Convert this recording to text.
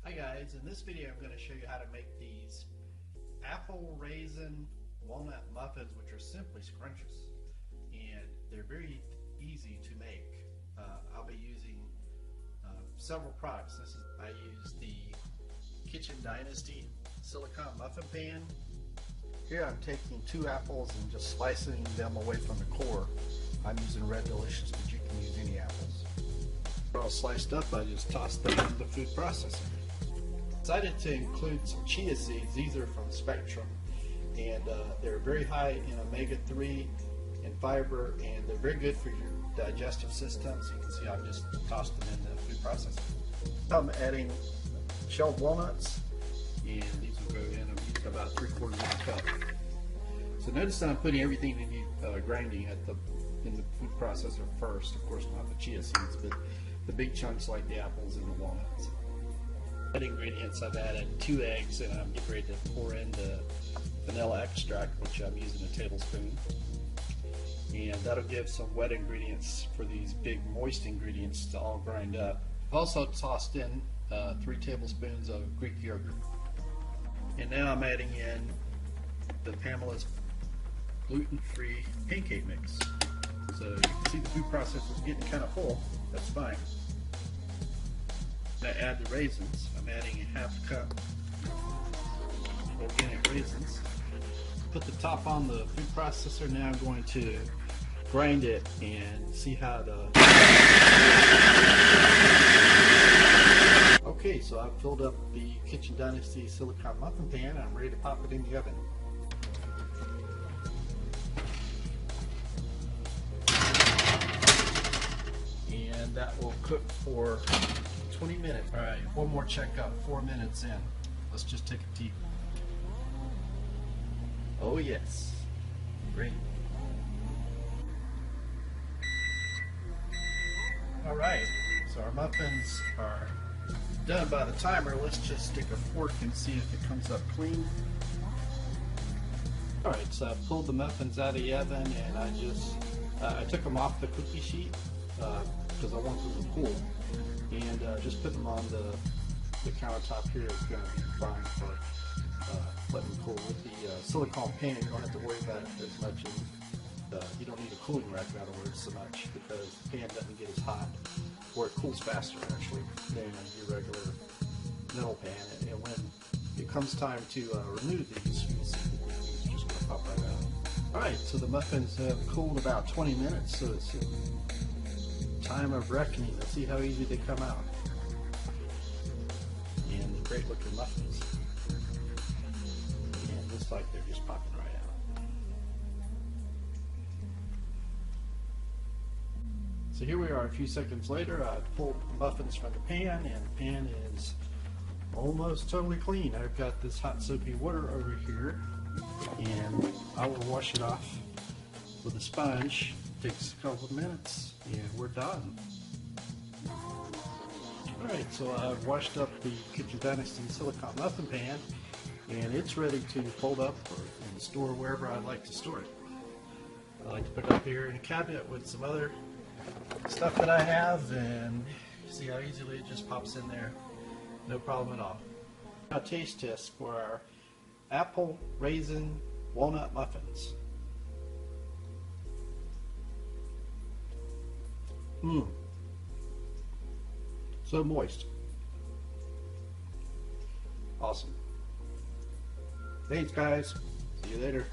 Hi guys, in this video I'm going to show you how to make these apple raisin walnut muffins, which are simply scrumptious, and they're very easy to make. I'll be using several products. I use the Kitchen Dynasty silicone muffin pan. Here I'm taking 2 apples and just slicing them away from the core. I'm using Red Delicious, but you can use any apples. All sliced up, I just toss them in the food processor. Decided to include some chia seeds. These are from Spectrum, and they're very high in omega-3 and fiber, and they're very good for your digestive system. So you can see I've just tossed them in the food processor. I'm adding shelled walnuts, and these will go in. I'm using about 3/4 of a cup. So notice that I'm putting everything in grinding in the food processor first. Of course, not the chia seeds, but the big chunks like the apples and the walnuts. Ingredients, I've added 2 eggs, and I'm getting ready to pour in the vanilla extract, which I'm using a tablespoon, and that'll give some wet ingredients for these big moist ingredients to all grind up. I've also tossed in 3 tablespoons of Greek yogurt, and now I'm adding in the Pamela's gluten-free pancake mix. So you can see the food processor is getting kind of full. That's fine. I add the raisins. I'm adding a 1/2 cup organic raisins. Put the top on the food processor. Now I'm going to grind it and see how the... Okay, so I've filled up the Kitchen Dynasty silicone muffin pan, and I'm ready to pop it in the oven. And that will cook for 20 minutes. All right, one more checkup, 4 minutes in. Let's just take a peek. Oh yes, great. All right, so our muffins are done by the timer. Let's just stick a fork and see if it comes up clean. All right, so I pulled the muffins out of the oven, and I took them off the cookie sheet because I want them to cool. And just put them on the countertop here is going to be fine for letting them cool. With the silicone pan, you don't have to worry about it as much as you don't need a cooling rack, in other words, so much, because the pan doesn't get as hot, or it cools faster actually than your regular metal pan. And when it comes time to remove these, you'll see it's just going to pop right out. Alright, so the muffins have cooled about 20 minutes, so it's time of reckoning. Let's see how easy they come out. And great looking muffins. And looks like they're just popping right out. So here we are a few seconds later. I pulled the muffins from the pan, and the pan is almost totally clean. I've got this hot soapy water over here, and I will wash it off with a sponge. Takes a couple of minutes, and we're done. Alright, so I've washed up the Kitchen Dynasty silicone muffin pan, and it's ready to fold up and store wherever I'd like to store it. I like to put it up here in a cabinet with some other stuff that I have, and see how easily it just pops in there. No problem at all. Now, taste test for our apple raisin walnut muffins. So moist. Awesome. Thanks guys. See you later.